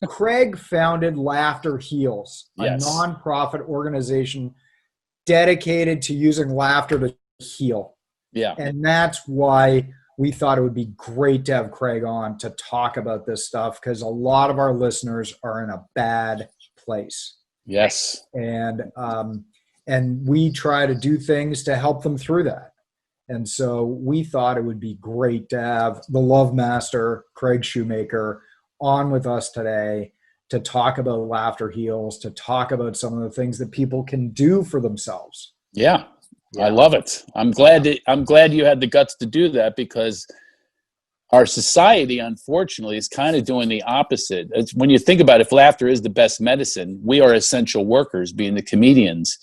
Craig founded Laughter Heals, a Yes. nonprofit organization dedicated to using laughter to heal. Yeah. And that's why we thought it would be great to have Craig on to talk about this stuff, because a lot of our listeners are in a bad place. Yes. And we try to do things to help them through that. And so we thought it would be great to have the Love Master, Craig Shoemaker, on with us today to talk about Laughter Heals, to talk about some of the things that people can do for themselves. Yeah. I love it. I'm glad you had the guts to do that, because our society, unfortunately, is kind of doing the opposite. When you think about it, if laughter is the best medicine, we are essential workers, being the comedians.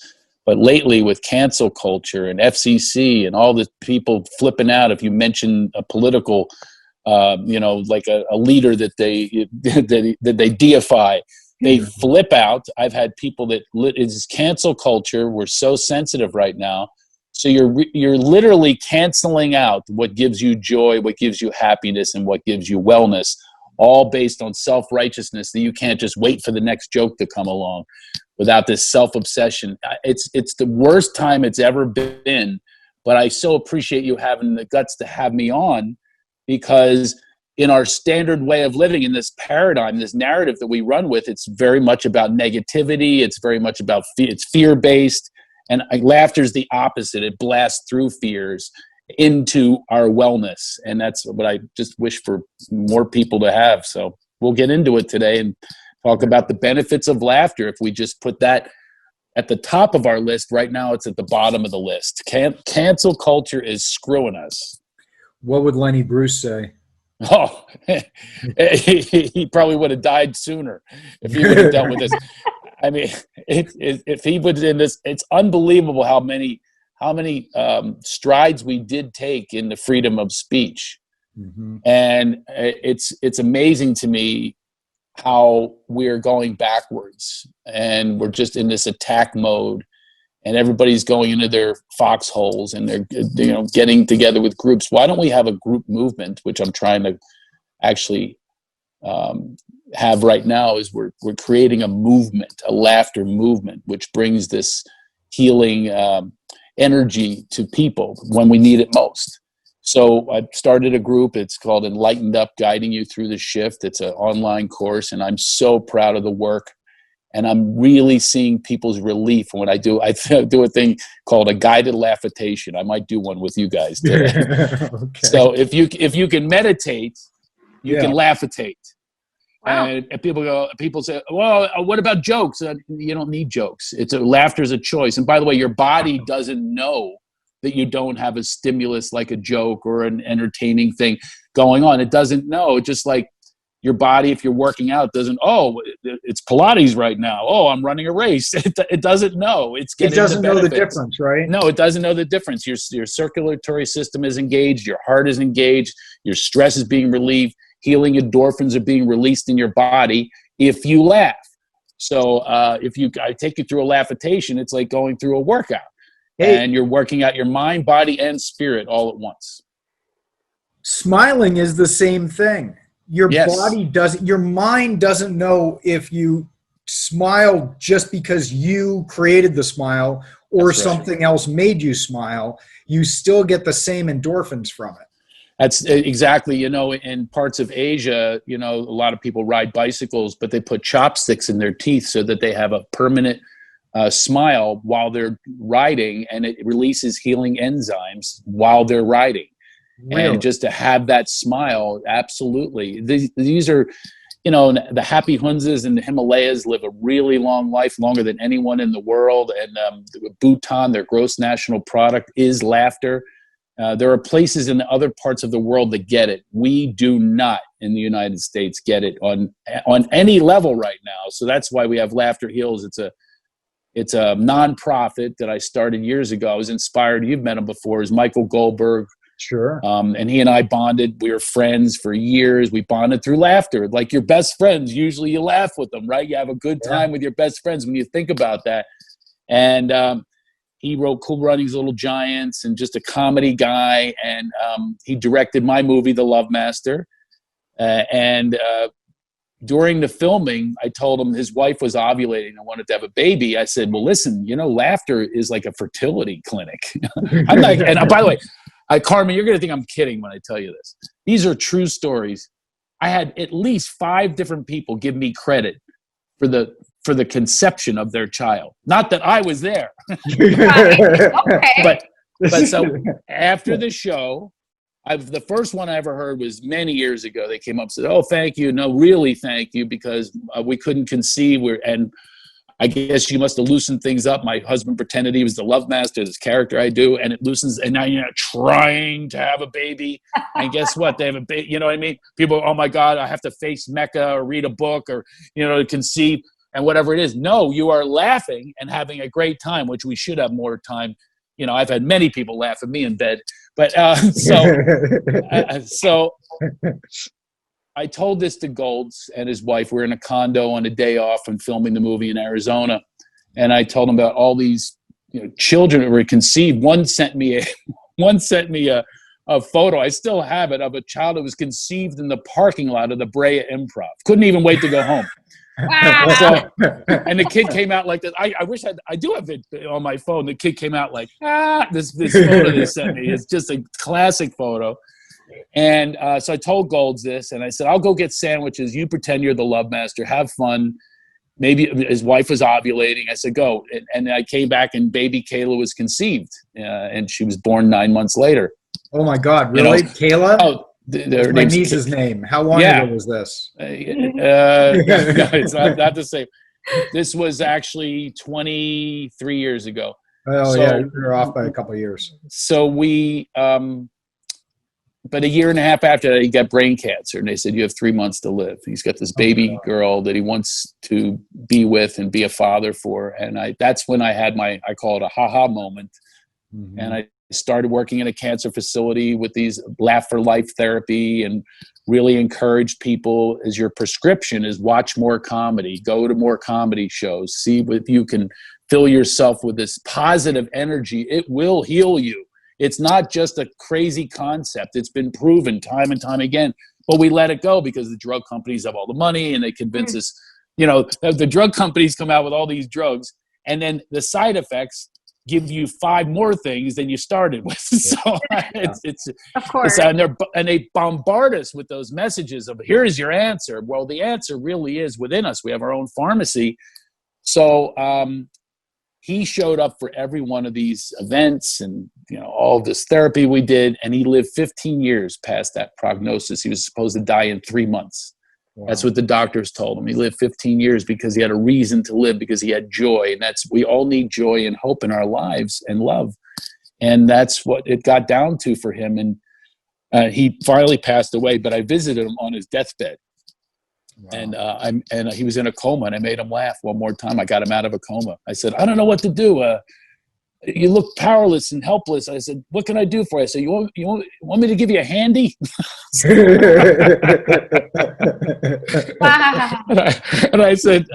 But lately, with cancel culture and FCC and all the people flipping out, if you mention a political, like a leader that they that they deify, they flip out. I've had people that it's cancel culture. We're so sensitive right now. So you're literally canceling out what gives you joy, what gives you happiness, and what gives you wellness, all based on self-righteousness, that you can't just wait for the next joke to come along without this self-obsession. It's the worst time it's ever been, but I so appreciate you having the guts to have me on, because in our standard way of living, in this paradigm, this narrative that we run with, it's very much about negativity. It's very much about it's fear-based. And laughter is the opposite. It blasts through fears into our wellness. And that's what I just wish for more people to have. So we'll get into it today and talk about the benefits of laughter. If we just put that at the top of our list, right now it's at the bottom of the list. Cancel culture is screwing us. What would Lenny Bruce say? Oh, he probably would have died sooner if he would have dealt with this. I mean, if he was in this, it's unbelievable how many strides we did take in the freedom of speech. Mm-hmm. And it's amazing to me how we're going backwards, and we're just in this attack mode, and everybody's going into their foxholes, and they're getting together with groups. Why don't we have a group movement, which I'm trying to actually have right now? Is we're creating a movement, a laughter movement, which brings this healing energy to people when we need it most. So I started a group. It's called Enlightened Up, Guiding You Through the Shift. It's an online course, and I'm so proud of the work. And I'm really seeing people's relief when I do a thing called a guided laughitation. I might do one with you guys today. Okay. So if you can meditate, you can laughitate. Wow. And people say, well, what about jokes? You don't need jokes. Laughter is a choice. And by the way, your body doesn't know that you don't have a stimulus like a joke or an entertaining thing going on. It doesn't know. It's just like your body, if you're working out, doesn't, it's Pilates right now. Oh, I'm running a race. It doesn't know. It doesn't know the difference, right? No, it doesn't know the difference. Your circulatory system is engaged. Your heart is engaged. Your stress is being relieved. Healing endorphins are being released in your body if you laugh. So I take you through a laughitation, it's like going through a workout. And you're working out your mind, body, and spirit all at once. Smiling is the same thing. Your mind doesn't know if you smile just because you created the smile or something else made you smile. You still get the same endorphins from it. That's exactly, in parts of Asia, a lot of people ride bicycles, but they put chopsticks in their teeth so that they have a permanent smile while they're riding, and it releases healing enzymes while they're riding. Really? And just to have that smile, absolutely. These are, the happy Hunzas in the Himalayas live a really long life, longer than anyone in the world. And Bhutan, their gross national product is laughter. There are places in other parts of the world that get it. We do not in the United States get it on any level right now. So that's why we have Laughter Heals. It's a nonprofit that I started years ago. I was inspired. You've met him before. Is Michael Goldberg. Sure. And he and I bonded. We were friends for years. We bonded through laughter. Like your best friends, usually you laugh with them, right? You have a good time with your best friends when you think about that. And he wrote Cool Runnings Little Giants, and just a comedy guy. And he directed my movie, The Love Master. during the filming, I told him his wife was ovulating and wanted to have a baby. I said, well, listen, laughter is like a fertility clinic. I'm like, and by the way, Carmen, you're going to think I'm kidding when I tell you this. These are true stories. I had at least 5 different people give me credit for the conception of their child. Not that I was there. Okay. But so after the show, the first one I ever heard was many years ago. They came up and said, oh, thank you. No, really, thank you, because we couldn't conceive. And I guess you must have loosened things up. My husband pretended he was the love master, this character I do, and it loosens. And now you're not trying to have a baby. And guess what? They have a baby. You know what I mean? People, oh my God, I have to face Mecca or read a book or, to conceive and whatever it is. No, you are laughing and having a great time, which we should have more time. I've had many people laugh at me in bed, but so I told this to Golds and his wife. We're in a condo on a day off and filming the movie in Arizona. And I told them about all these children that were conceived. One sent me a photo. I still have it, of a child that was conceived in the parking lot of the Brea Improv. Couldn't even wait to go home. Wow. And the kid came out like this. I wish I do have it on my phone. The kid came out like, this photo they sent me. It's just a classic photo. And so I told Golds this, and I said, I'll go get sandwiches. You pretend you're the love master. Have fun. Maybe his wife was ovulating. I said, go. And I came back, and baby Kayla was conceived, and she was born 9 months later. Oh, my God. Really? Kayla? Oh, my niece's name. How long ago was this? No, it's not the same. This was actually 23 years ago. Oh, yeah. You're off by a couple of years. So we, but a year and a half after that, he got brain cancer, and they said, you have 3 months to live. He's got this baby girl that he wants to be with and be a father for. And that's when I had I call it a ha-ha moment. Mm-hmm. And I started working in a cancer facility with these Laugh for Life therapy, and really encouraged people, as your prescription is watch more comedy, go to more comedy shows, see if you can fill yourself with this positive energy. It will heal you. It's not just a crazy concept. It's been proven time and time again, but we let it go because the drug companies have all the money and they convince us, the drug companies come out with all these drugs, and then the side effects give you 5 more things than you started with. So it's of course, and they bombard us with those messages of, here's your answer. Well, the answer really is within us. We have our own pharmacy. So he showed up for every one of these events and all this therapy we did, and he lived 15 years past that prognosis. He was supposed to die in 3 months. Wow. That's what the doctors told him. He lived 15 years because he had a reason to live, because he had joy. And we all need joy and hope in our lives, and love. And that's what it got down to for him. And he finally passed away, but I visited him on his deathbed. Wow. And he was in a coma, and I made him laugh one more time. I got him out of a coma. I said, I don't know what to do. You look powerless and helpless. I said, what can I do for you? I said, you want me to give you a handy? and I said,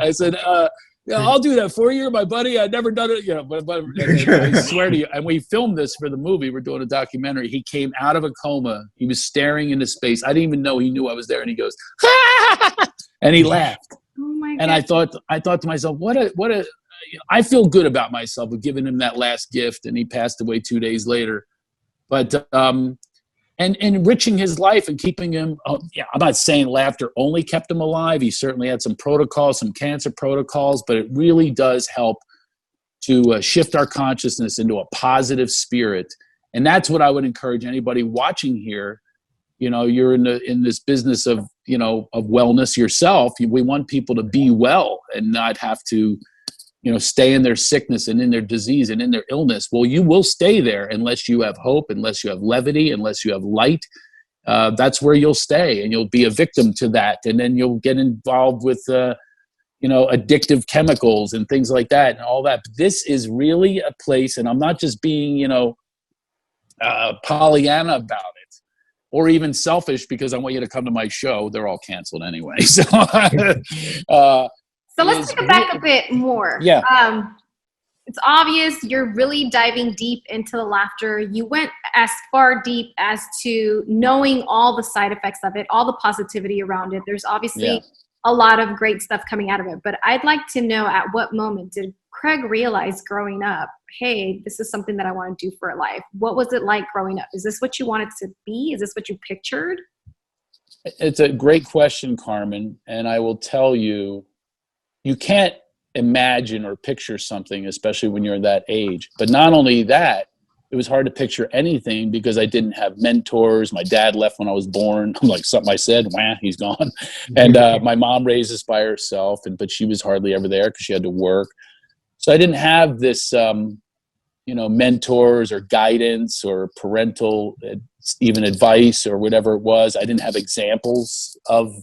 yeah, I'll do that for you, my buddy. I've never done it, but I swear to you. And we filmed this for the movie. We're doing a documentary. He came out of a coma. He was staring into space. I didn't even know he knew I was there. And he goes, and he laughed. Oh my God. And I thought to myself, what a. I feel good about myself of giving him that last gift, and he passed away 2 days later. But and enriching his life and keeping him. I'm not saying laughter only kept him alive. He certainly had some protocols, some cancer protocols, but it really does help to shift our consciousness into a positive spirit. And that's what I would encourage anybody watching here. You're in this business of of wellness yourself. We want people to be well and not have to stay in their sickness and in their disease and in their illness. Well, you will stay there unless you have hope, unless you have levity, unless you have light. That's where you'll stay, and you'll be a victim to that. And then you'll get involved with, addictive chemicals and things like that and all that. But this is really a place, and I'm not just being, Pollyanna about it, or even selfish because I want you to come to my show. They're all canceled anyway. So let's take it back a bit more. Yeah. It's obvious you're really diving deep into the laughter. You went as far deep as to knowing all the side effects of it, all the positivity around it. There's obviously a lot of great stuff coming out of it. But I'd like to know, at what moment did Craig realize growing up, hey, this is something that I want to do for a life? What was it like growing up? Is this what you wanted to be? Is this what you pictured? It's a great question, Carmen. And I will tell you, you can't imagine or picture something, especially when you're that age. But not only that, it was hard to picture anything because I didn't have mentors. My dad left when I was born. Like something I said, wah, he's gone. And my mom raised us by herself, but she was hardly ever there because she had to work. So I didn't have this, mentors or guidance or parental, even advice or whatever it was. I didn't have examples of,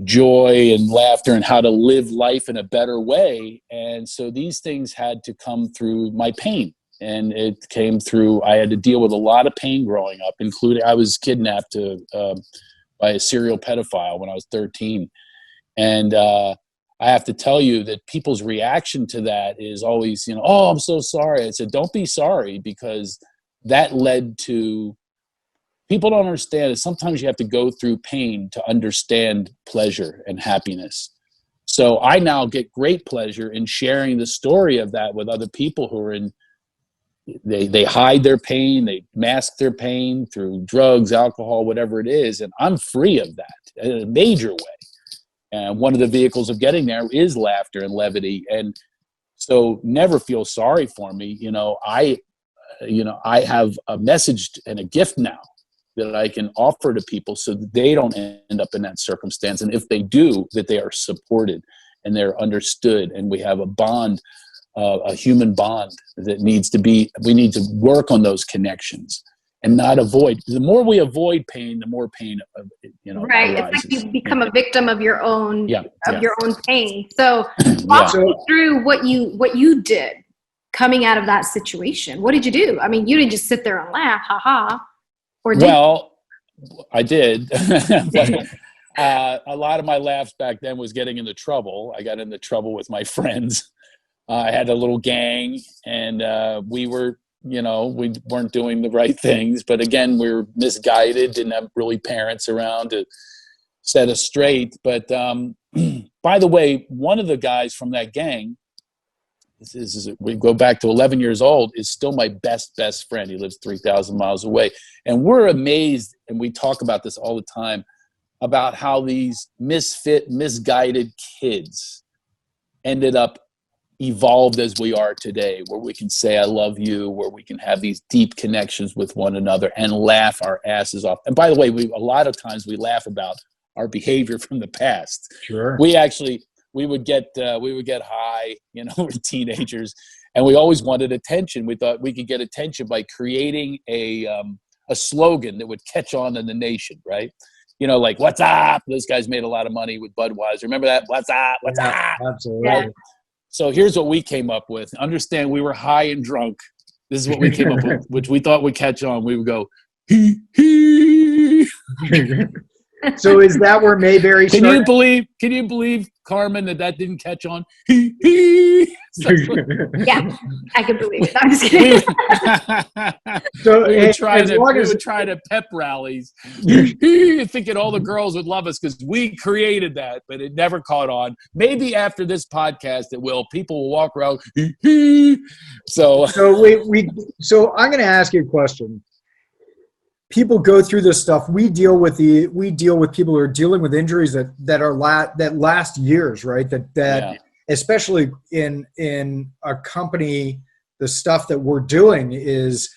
joy and laughter and how to live life in a better way. And so these things had to come through my pain. And it came through, I had to deal with a lot of pain growing up, including I was kidnapped by a serial pedophile when I was 13. And I have to tell you that people's reaction to that is always, oh, I'm so sorry. I said, don't be sorry, because that led to, people don't understand that sometimes you have to go through pain to understand pleasure and happiness. So I now get great pleasure in sharing the story of that with other people who are they hide their pain, they mask their pain through drugs, alcohol, whatever it is. And I'm free of that in a major way. And one of the vehicles of getting there is laughter and levity. And so never feel sorry for me. I have a message and a gift now that I can offer to people so that they don't end up in that circumstance. And if they do, that they are supported and they're understood. And we have a bond, a human bond that we need to work on those connections and not avoid. The more we avoid pain, the more pain, right. arises. It's like you become a victim of your own, your own pain. So walk me through what you did coming out of that situation. What did you do? I mean, you didn't just sit there and laugh, haha. Well, I did. But, a lot of my laughs back then was getting into trouble. I got into trouble with my friends. I had a little gang, and we were, we weren't doing the right things. But again, we were misguided, didn't have really parents around to set us straight. But by the way, one of the guys from that gang, we go back to 11 years old, is still my best friend. He lives 3,000 miles away. And we're amazed, and we talk about this all the time, about how these misguided kids ended up evolved as we are today, where we can say, I love you, where we can have these deep connections with one another and laugh our asses off. And by the way, a lot of times we laugh about our behavior from the past. Sure. We would get high, we're teenagers, and we always wanted attention. We thought we could get attention by creating a slogan that would catch on in the nation, right? Like, what's up? Those guys made a lot of money with Budweiser. Remember that? What's up? What's up? Absolutely. Right? So here's what we came up with. Understand, we were high and drunk. This is what we came up with, which we thought would catch on. We would go, hee, hee. So is that where Mayberry started? Can you believe, Carmen, that didn't catch on? Hee, hee. Yeah, I can believe it. I'm just kidding. We would try to pep rallies, thinking all the girls would love us because we created that, but it never caught on. Maybe after this podcast, it will. People will walk around. So I'm going to ask you a question. People go through this stuff. We deal with people who are dealing with injuries that last years, right? That especially in a company, the stuff that we're doing is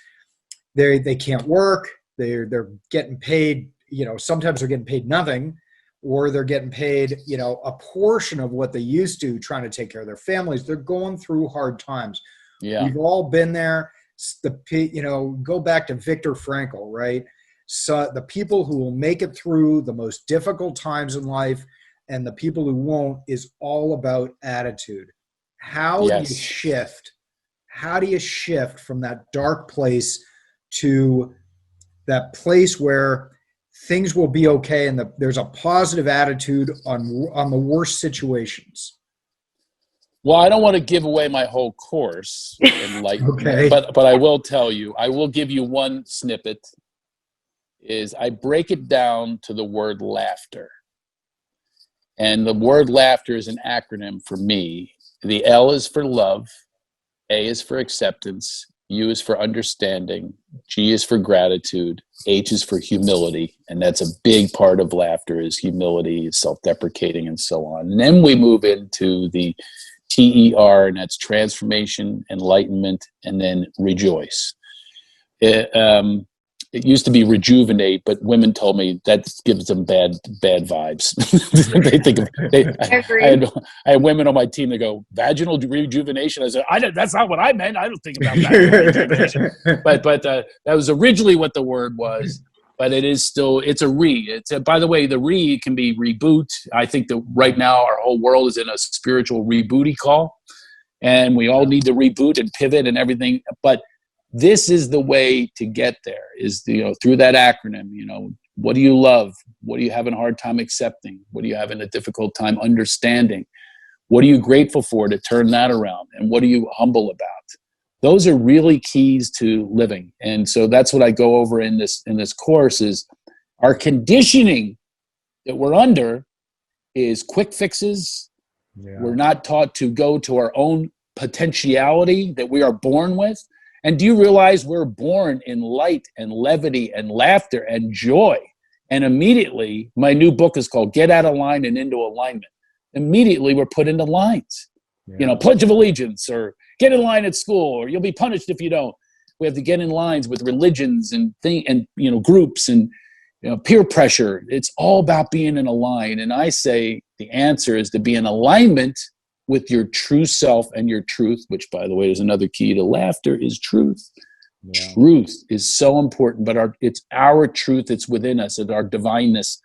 they can't work. They're getting paid. Sometimes they're getting paid nothing, or they're getting paid a portion of what they used to, trying to take care of their families. They're going through hard times. Yeah, we've all been there. Go back to Viktor Frankl, right? So the people who will make it through the most difficult times in life and the people who won't is all about attitude. How do you shift? How do you shift from that dark place to that place where things will be okay and there's a positive attitude on the worst situations? Well, I don't want to give away my whole course, okay. but I will tell you, I will give you one snippet, is I break it down to the word laughter. And the word laughter is an acronym for me. The L is for love, A is for acceptance, U is for understanding, G is for gratitude, H is for humility. And that's a big part of laughter, is humility, self-deprecating, and so on. And then we move into the TER, and that's transformation, enlightenment, and then rejoice. It used to be rejuvenate, but women told me that gives them bad vibes. They think I had women on my team that go, vaginal rejuvenation. I said, that's not what I meant. I don't think about vaginal rejuvenation. But that was originally what the word was. But it is still, it's a re. By the way, the re can be reboot. I think that right now our whole world is in a spiritual rebooty call, and we all need to reboot and pivot and everything. But this is the way to get there, is through that acronym. What do you love? What are you having a hard time accepting? What are you having a difficult time understanding? What are you grateful for to turn that around? And what are you humble about? Those are really keys to living. And so that's what I go over in this course, is our conditioning that we're under is quick fixes. Yeah. We're not taught to go to our own potentiality that we are born with. And do you realize we're born in light and levity and laughter and joy? And immediately, my new book is called Get Out of Line and Into Alignment. Immediately, we're put into lines. Yeah. Pledge of Allegiance, or get in line at school, or you'll be punished if you don't. We have to get in lines with religions and groups and peer pressure. It's all about being in a line. And I say the answer is to be in alignment with your true self and your truth, which, by the way, is another key to laughter, is truth. Yeah. Truth is so important, but it's our truth. It's within us. It's our divineness.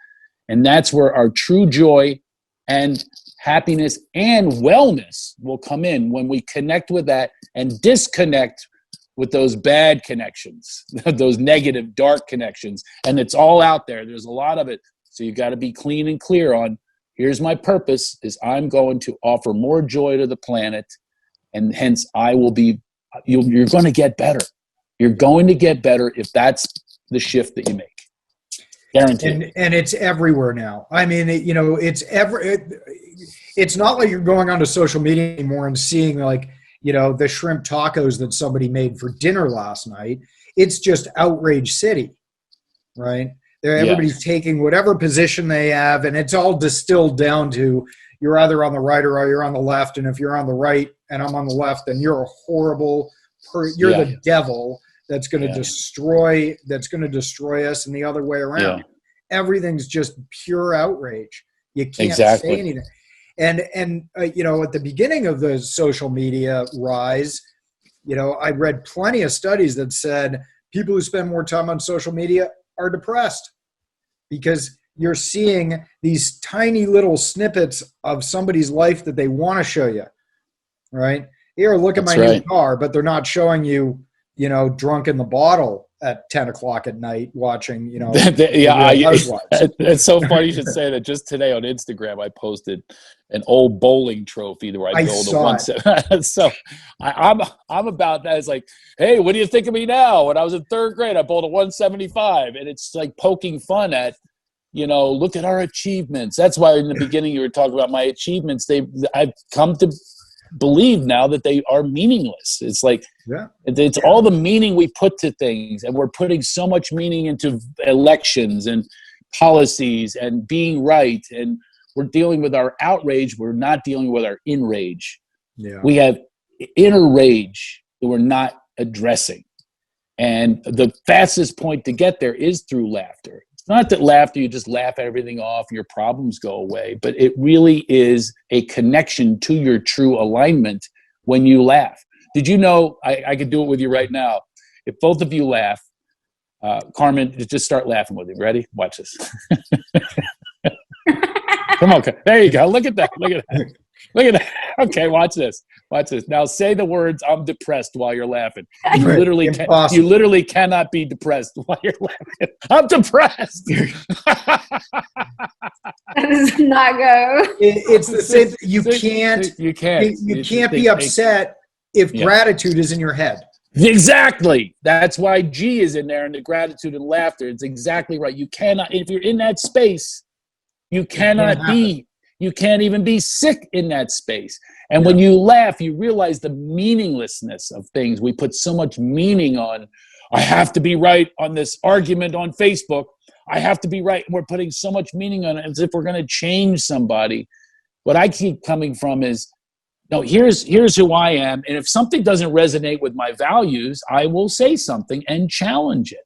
And that's where our true joy and happiness and wellness will come in, when we connect with that and disconnect with those bad connections, those negative, dark connections. And it's all out there. There's a lot of it. So you've got to be clean and clear on, here's my purpose, is I'm going to offer more joy to the planet, and hence I will be, you're going to get better. You're going to get better if that's the shift that you make. Guaranteed. And it's everywhere now. I mean, it's not like you're going onto social media anymore and seeing the shrimp tacos that somebody made for dinner last night. It's just outrage city, right? Everybody's taking whatever position they have, and it's all distilled down to, you're either on the right or you're on the left. And if you're on the right and I'm on the left, then you're a horrible you're the devil that's going to destroy us, and the other way around. Yeah. Everything's just pure outrage. You can't say anything. And at the beginning of the social media rise, I read plenty of studies that said people who spend more time on social media are depressed, because you're seeing these tiny little snippets of somebody's life that they want to show you, right? Here, look at my new car, but they're not showing you, drunk in the bottle at 10 o'clock at night watching, it's so funny you should say that. Just today on Instagram, I posted an old bowling trophy where I built a one. So I'm about that. It's like, hey, what do you think of me now? When I was in third grade, I bowled a 175, and it's like poking fun at, look at our achievements. That's why in the beginning you were talking about my achievements. I've come to believe now that they are meaningless. It's like, it's all the meaning we put to things, and we're putting so much meaning into elections and policies and being right, and we're dealing with our outrage. We're not dealing with our enrage. We have inner rage that we're not addressing, and the fastest point to get there is through laughter. It's not that laughter, you just laugh everything off, your problems go away, but it really is a connection to your true alignment when you laugh. Did you know, I could do it with you right now. If both of you laugh, Carmen, just start laughing with me. Ready? Watch this. Come on. There you go. Look at that. Look at that. Look at that. Okay, watch this. Watch this. Now say the words, I'm depressed, while you're laughing. You literally cannot be depressed while you're laughing. I'm depressed. That does not go. It's the same. You can't be upset if gratitude is in your head. Exactly. That's why G is in there, and the gratitude and laughter. It's exactly right. You cannot, if you're in that space, you cannot be You can't even be sick in that space. And when you laugh, you realize the meaninglessness of things. We put so much meaning on, I have to be right on this argument on Facebook. I have to be right. We're putting so much meaning on it as if we're going to change somebody. What I keep coming from is, no, here's who I am. And if something doesn't resonate with my values, I will say something and challenge it.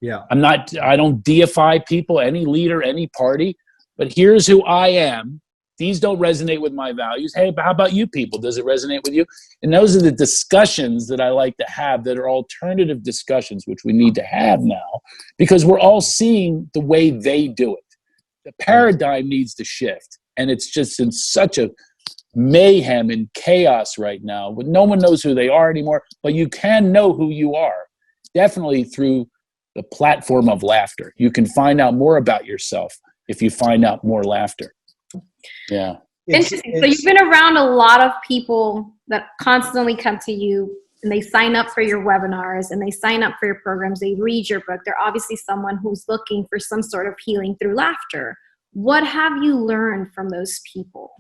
Yeah. I don't deify people, any leader, any party, but here's who I am. These don't resonate with my values. Hey, how about you people? Does it resonate with you? And those are the discussions that I like to have that are alternative discussions, which we need to have now, because we're all seeing the way they do it. The paradigm needs to shift. And it's just in such a mayhem and chaos right now. No one knows who they are anymore, but you can know who you are, definitely through the platform of laughter. You can find out more about yourself if you find out more laughter. Yeah. Interesting. So you've been around a lot of people that constantly come to you and they sign up for your webinars and they sign up for your programs. They read your book. They're obviously someone who's looking for some sort of healing through laughter. What have you learned from those people?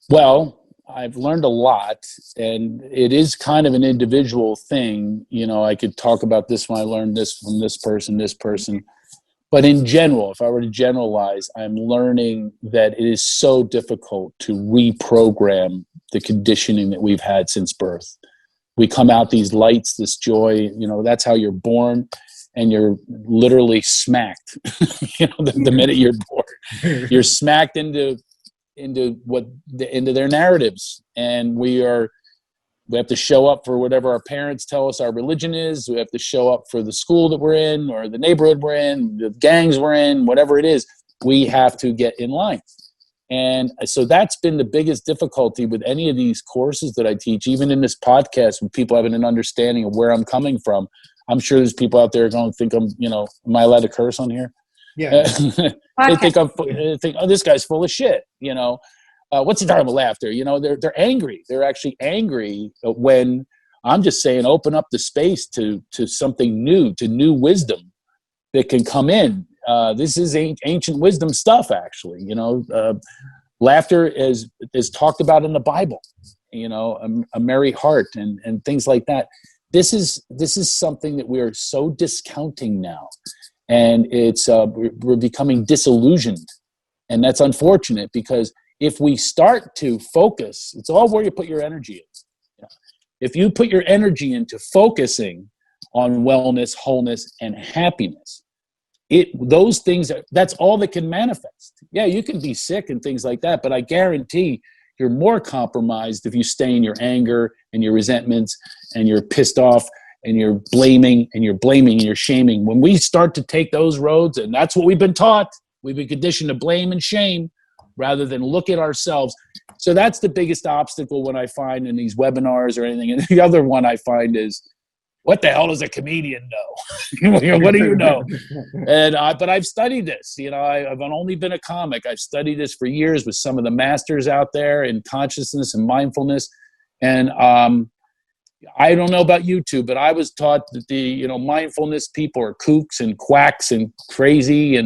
Well, I've learned a lot, and it is kind of an individual thing. You know, I could talk about this one. I learned this from this person. But in general, if I were to generalize, I'm learning that it is so difficult to reprogram the conditioning that we've had since birth. We come out these lights, this joy, you know, that's how you're born, and you're literally smacked. You know, the minute you're born, you're smacked into their narratives. And we have to show up for whatever our parents tell us our religion is. We have to show up for the school that we're in, or the neighborhood we're in, the gangs we're in, whatever it is. We have to get in line. And so that's been the biggest difficulty with any of these courses that I teach, even in this podcast, when people having an understanding of where I'm coming from. I'm sure there's people out there going to think I'm, you know, am I allowed to curse on here? Yeah. They think oh, this guy's full of shit, you know. What's the time of laughter? You know, they're angry. They're actually angry when I'm just saying, open up the space to something new, to new wisdom that can come in. This is ancient wisdom stuff, actually. You know, laughter is talked about in the Bible. You know, a merry heart and things like that. This is something that we are so discounting now, and it's we're becoming disillusioned, and that's unfortunate because if we start to focus, it's all where you put your energy in. If you put your energy into focusing on wellness, wholeness, and happiness, those things, that's all that can manifest. Yeah, you can be sick and things like that, but I guarantee you're more compromised if you stay in your anger and your resentments and you're pissed off and you're blaming and you're shaming. When we start to take those roads, and that's what we've been taught, we've been conditioned to blame and shame, rather than look at ourselves. So that's the biggest obstacle when I find in these webinars or anything. And the other one I find is, what the hell does a comedian know? What do you know? And but I've studied this. You know, I've only been a comic. I've studied this for years with some of the masters out there in consciousness and mindfulness. And I don't know about you two, but I was taught that the mindfulness people are kooks and quacks and crazy,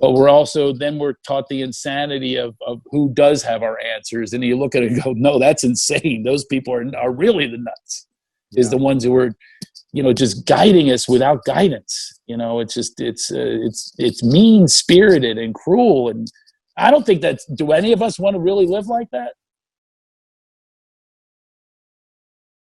but we're taught the insanity of who does have our answers. And you look at it and go, no, that's insane. Those people are really the nuts. Is the ones who are, just guiding us without guidance. It's just, it's mean spirited and cruel. And I don't think do any of us want to really live like that?